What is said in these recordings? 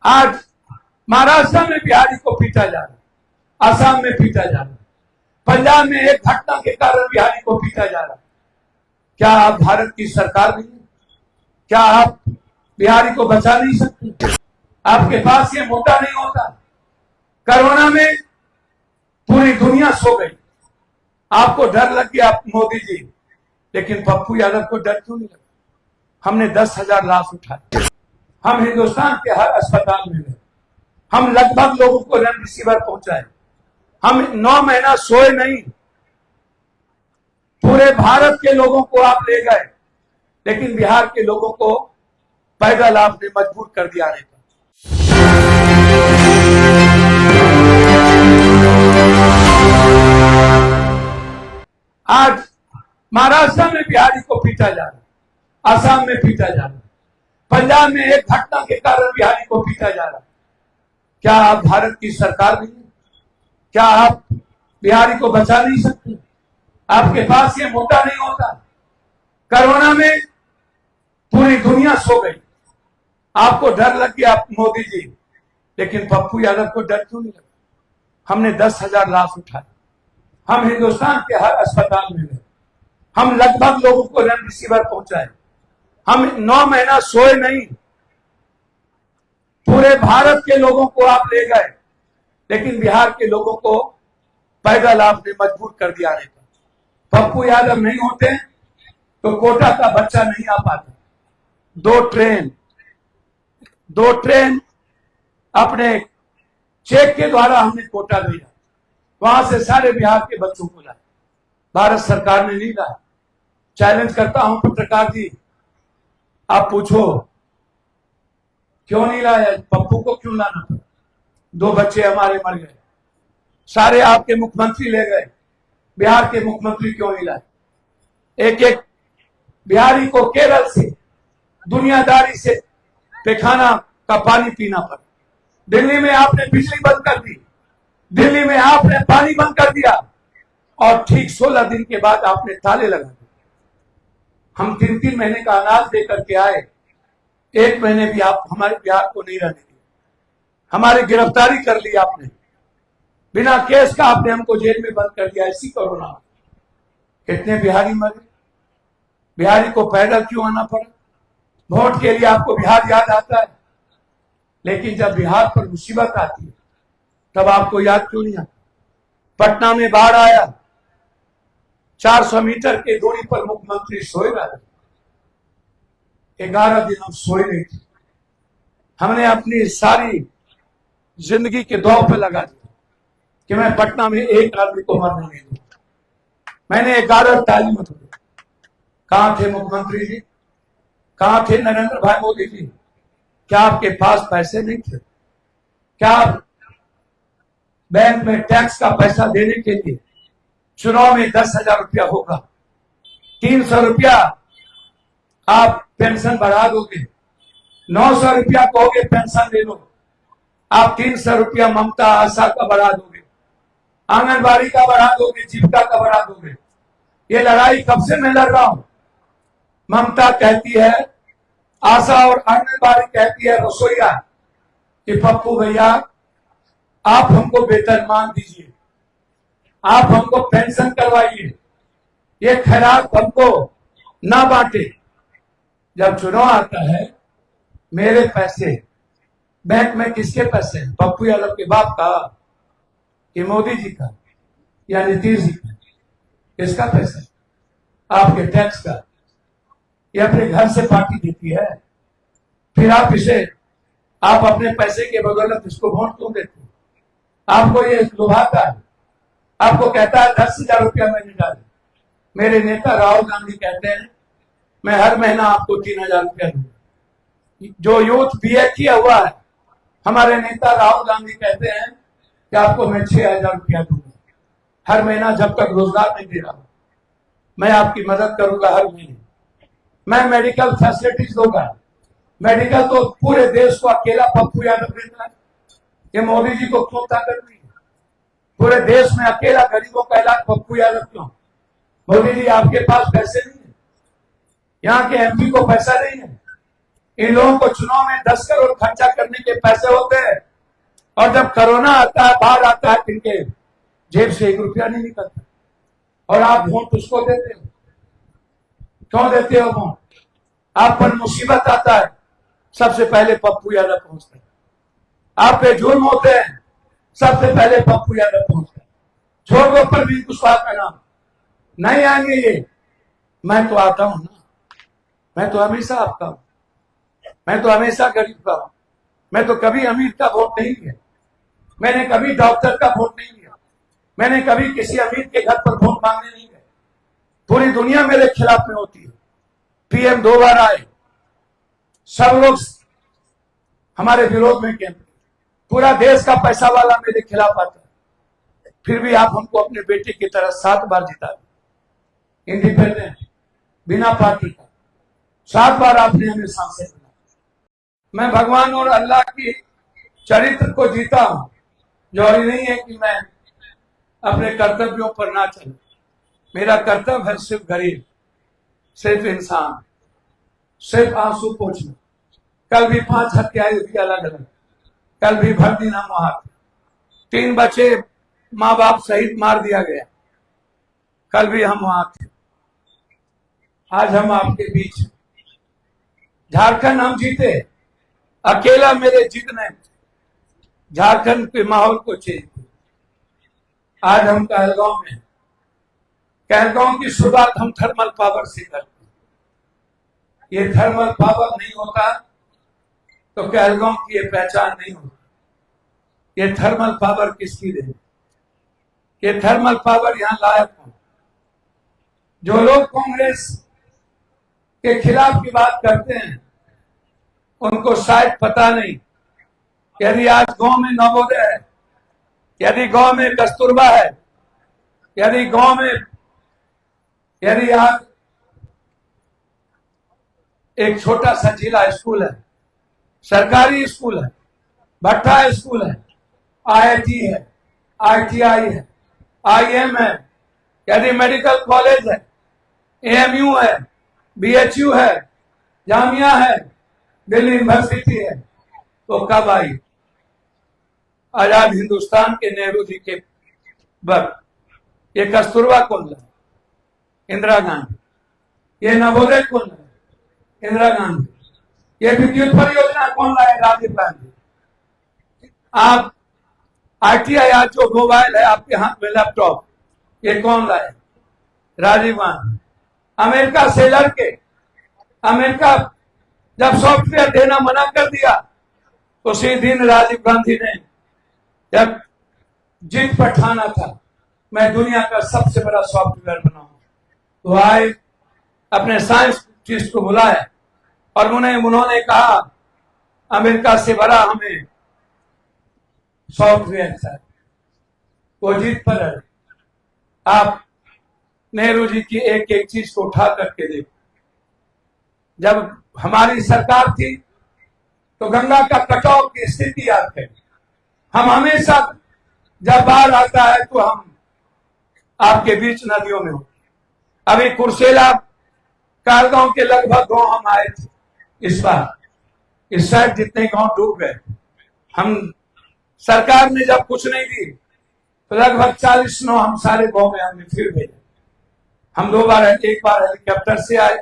आज महाराष्ट्र में बिहारी को पीटा जा रहा है, असम में पीटा जा रहा है, पंजाब में एक घटना के कारण बिहारी को पीटा जा रहा है। क्या आप भारत की सरकार नहीं है? क्या आप बिहारी को बचा नहीं सकते? आपके पास ये मुद्दा नहीं होता। कोरोना में पूरी दुनिया सो गई, आपको डर लग गया मोदी जी, लेकिन पप्पू यादव को डर क्यों नहीं लगा? हमने 10,000 लाश उठाए, हम हिंदुस्तान के हर अस्पताल में गए, हम लगभग लोगों को रेमडेसिविर पहुंचाए, हम 9 महीना सोए नहीं। पूरे भारत के लोगों को आप ले गए, लेकिन बिहार के लोगों को पैदल आपने मजबूर कर दिया आने का। आज महाराष्ट्र में बिहारी को पीटा जा रहा है, असम में पीटा जा रहा है, पंजाब में एक घटना के कारण बिहारी को पीटा जा रहा है। क्या आप भारत की सरकार नहीं है? क्या आप बिहारी को बचा नहीं सकते? आपके पास ये मुद्दा नहीं होता। कोरोना में पूरी दुनिया सो गई, आपको डर लग गया मोदी जी, लेकिन पप्पू यादव को डर क्यों नहीं लगा? हमने 10,000 लाश उठाए, हम हिंदुस्तान के हर अस्पताल में गए, हम लगभग लोगों को रेमडेसिविर पहुंचाए, हम 9 महीना सोए नहीं। पूरे भारत के लोगों को आप ले गए, लेकिन बिहार के लोगों को पैदल आपने मजबूर कर दिया आने का। पप्पू यादव नहीं होते तो कोटा का बच्चा नहीं आ पाता। दो ट्रेन अपने चेक के द्वारा हमने कोटा भेजा, वहां से सारे बिहार के बच्चों को लाए, भारत सरकार ने नहीं लाया। चैलेंज करता हूं पत्रकार जी, आप पूछो क्यों नहीं लाया? पप्पू को क्यों लाना पड़ा? 2 बच्चे हमारे मर गए, सारे आपके मुख्यमंत्री ले गए, बिहार के मुख्यमंत्री क्यों नहीं लाए? एक एक बिहारी को केरल से दुनियादारी से पैखाना का पानी पीना पड़ा। दिल्ली में आपने बिजली बंद कर दी, दिल्ली में आपने पानी बंद कर दिया, और ठीक 16 दिन के बाद आपने ताले लगा दिए। हम 3-3 महीने का अनाज देकर के आए, 1 महीने भी आप हमारे बिहार को नहीं रहने दिया। हमारी गिरफ्तारी कर ली आपने, बिना केस का आपने हमको जेल में बंद कर दिया। इसी कोरोना कितने बिहारी मरे? बिहारी को पैदल क्यों आना पड़ा? वोट के लिए आपको बिहार याद आता है, लेकिन जब बिहार पर मुसीबत आती है तब आपको याद क्यों नहीं आता? पटना में बाढ़ आया, 400 मीटर के दूरी पर मुख्यमंत्री सोए रहे, 11 दिन हम सोए नहीं थे। हमने अपनी सारी जिंदगी के दौर पे लगा दिया कि मैं पटना में एक आदमी को मरने नहीं दूंगा। मैंने 11 तालीम दी। कहां थे मुख्यमंत्री जी? कहां थे नरेंद्र भाई मोदी जी? क्या आपके पास पैसे नहीं थे? क्या आप बैंक में टैक्स का पैसा देने के लिए चुनाव में 10,000 रुपया होगा, 300 रुपया आप पेंशन बढ़ा दोगे, 900 रुपया कहोगे पेंशन दे दो, आप 300 रुपया ममता आशा का बढ़ा दोगे, आंगनबाड़ी का बढ़ा दोगे, जीविका का बढ़ा दोगे। ये लड़ाई कब से मैं लड़ रहा हूं? ममता कहती है, आशा और आंगनबाड़ी कहती है रसोईया कि पप्पू भैया आप हमको वेतनमान दीजिए, आप हमको पेंशन करवाइए, ये खैरात हमको ना बांटे। जब चुनाव आता है, मेरे पैसे बैंक में किसके पैसे हैं? पप्पू यादव के बाप का कि मोदी जी का या नीतीश जी का? किसका पैसा? आपके टैक्स का। ये अपने घर से पार्टी देती है, फिर आप अपने पैसे के बदौलत इसको वोट क्यों देते? आपको ये लुभाता है, आपको कहता है 10,000 रुपया मैंने डाले। मेरे नेता राहुल गांधी कहते हैं मैं हर महीना आपको 3,000 रुपया दूंगा। जो यूथ बीए किया हुआ है, हमारे नेता राहुल गांधी कहते हैं कि आपको मैं 6,000 रुपया दूंगा हर महीना, जब तक रोजगार नहीं दे रहा हूं। मैं आपकी मदद करूंगा हर महीने, मैं मेडिकल फैसिलिटीज दूंगा। मेडिकल तो पूरे देश को अकेला पप्पू यादव देता है, ये मोदी जी को क्यों ताकत नहीं है? पूरे देश में अकेला गरीबों का इलाज पप्पू यादव क्यों? मोदी जी आपके पास पैसे नहीं है, यहाँ के एमपी को पैसा नहीं है, इन लोगों को चुनाव में 10 करोड़ खर्चा करने के पैसे होते हैं और जब कोरोना आता है, बाढ़ आता है, इनके जेब से 1 रुपया नहीं निकलता और आप वोट उसको देते हो। क्यों देते हो वोट? आप पर मुसीबत आता है, सबसे पहले पप्पू यादव पहुंचते हैं। आप पे जुर्म होते हैं, सबसे पहले पप्पू यादव पहुंचते हैं। छोड़ दो परवीन कुशवाहा का नाम, नहीं आएंगे ये। मैं तो आता हूं ना, मैं तो हमेशा आपका हूं, मैं तो हमेशा गरीब का हूं। मैं तो कभी अमीर का वोट नहीं लिया, मैंने कभी डॉक्टर का वोट नहीं लिया, मैंने कभी किसी अमीर के घर पर वोट मांगने नहीं गए। पूरी दुनिया मेरे खिलाफ में होती है। पीएम 2 बार आए, सब लोग हमारे विरोध में कैंप, पूरा देश का पैसा वाला मेरे खिलाफ आता है, फिर भी आप हमको अपने बेटे की तरह 7 बार जिता दिए। इंडिपेंडेंट, बिना पार्टी का 7 बार आपने हमें सांसद बनाया। मैं भगवान और अल्लाह की चरित्र को जीता हूं। जरूरी नहीं है कि मैं अपने कर्तव्यों पर ना चलूं। मेरा कर्तव्य है सिर्फ गरीब, सिर्फ इंसान, सिर्फ आंसू पोंछना। कल भी 5 हत्याएं हुई अलग अलग, कल भी भर दिन हम वहां थे। 3 बच्चे माँ बाप सहित मार दिया गया, कल भी हम वहां थे। आज हम आपके बीच हैं। झारखंड हम जीते, अकेला मेरे जीत ने झारखंड के माहौल को चेंज किया। आज हम कहलगांव में, कहलगांव की शुरुआत हम थर्मल पावर से करते हैं। ये थर्मल पावर नहीं होता तो कहलगांव की ये पहचान नहीं होती। ये थर्मल पावर किसकी देन? ये थर्मल पावर यहां लायक हो। जो लोग कांग्रेस के खिलाफ की बात करते हैं उनको शायद पता नहीं, यदि आज गांव में नवोदय है, यदि गांव में कस्तूरबा है, यदि गांव में, यदि आज एक छोटा सा जिला स्कूल है, सरकारी स्कूल है, भट्टा स्कूल है, आईआईटी है, आईटीआई है, आईएम है, यदि मेडिकल कॉलेज है, एएमयू है, बीएचयू है, जामिया है, दिल्ली यूनिवर्सिटी है, तो कब आई? आजाद हिंदुस्तान के नेहरू जी के वक्त। ये कस्तूरबा कौन लाए? इंदिरा गांधी। ये नवोदय कौन लाए? इंदिरा गांधी। ये विद्युत परियोजना कौन लाए? राजीव गांधी। आप आईटीआई, आज जो मोबाइल है आपके हाथ में, लैपटॉप, ये कौन लाए? राजीव गांधी। अमेरिका से लड़के, अमेरिका जब सॉफ्टवेयर देना मना कर दिया तो उसी दिन राजीव गांधी ने, जब जिद पर ठाना था मैं दुनिया का सबसे बड़ा सॉफ्टवेयर बनाऊंगा, तो आए, अपने साइंटिस्ट को बुलाया और उन्होंने कहा अमेरिका से बड़ा हमें सॉफ्टवेयर था। वो जिद पर है। आप नेहरू जी की एक एक चीज को उठा करके देखो। जब हमारी सरकार थी तो गंगा का कटाव की स्थिति याद है। हम हमेशा जब बाढ़ आता है तो हम आपके बीच नदियों में होते। अभी कुर्सेला, कहलगांव के लगभग गांव हम आए थे इस बार, इस साइड जितने गांव डूब गए। हम सरकार ने जब कुछ नहीं दी तो लगभग 40 नाव हम सारे गांव में हमने फिर भेजे। हम 2 बार, एक बार हेलीकॉप्टर से आए,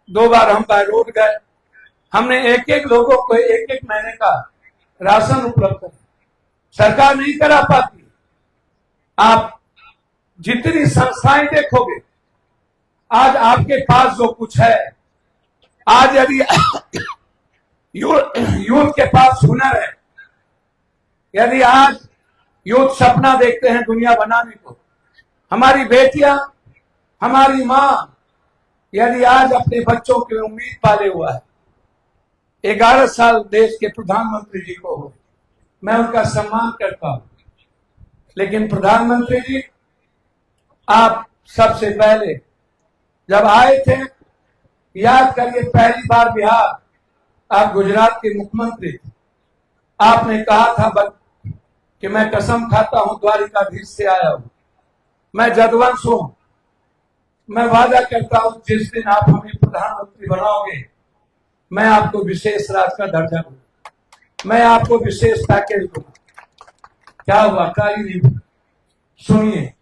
2 बार हम बाय रोड गए। हमने एक एक लोगों को एक एक महीने का राशन उपलब्ध कर, सरकार नहीं करा पाती। आप जितनी संस्थाएं देखोगे, आज आपके पास जो कुछ है, आज यदि यूथ के पास हुनर है, यदि आज यूथ सपना देखते हैं दुनिया बनाने को, हमारी बेटियां, हमारी मां यदि आज अपने बच्चों की उम्मीद पाले हुआ है, 11 साल देश के प्रधानमंत्री जी को हो, मैं उनका सम्मान करता हूं। लेकिन प्रधानमंत्री जी, आप सबसे पहले जब आए थे, याद करिए, पहली बार बिहार, आप गुजरात के मुख्यमंत्री थे। आपने कहा था कि मैं कसम खाता हूं द्वारिकाधीश से आया हूं, मैं जदवंश हूं, मैं वादा करता हूं जिस दिन आप हमें प्रधानमंत्री बनाओगे मैं आपको विशेष राज का दर्जा दूंगा, मैं आपको विशेष पैकेज दूंगा। क्या हुआ? क्या ही नहीं। सुनिए,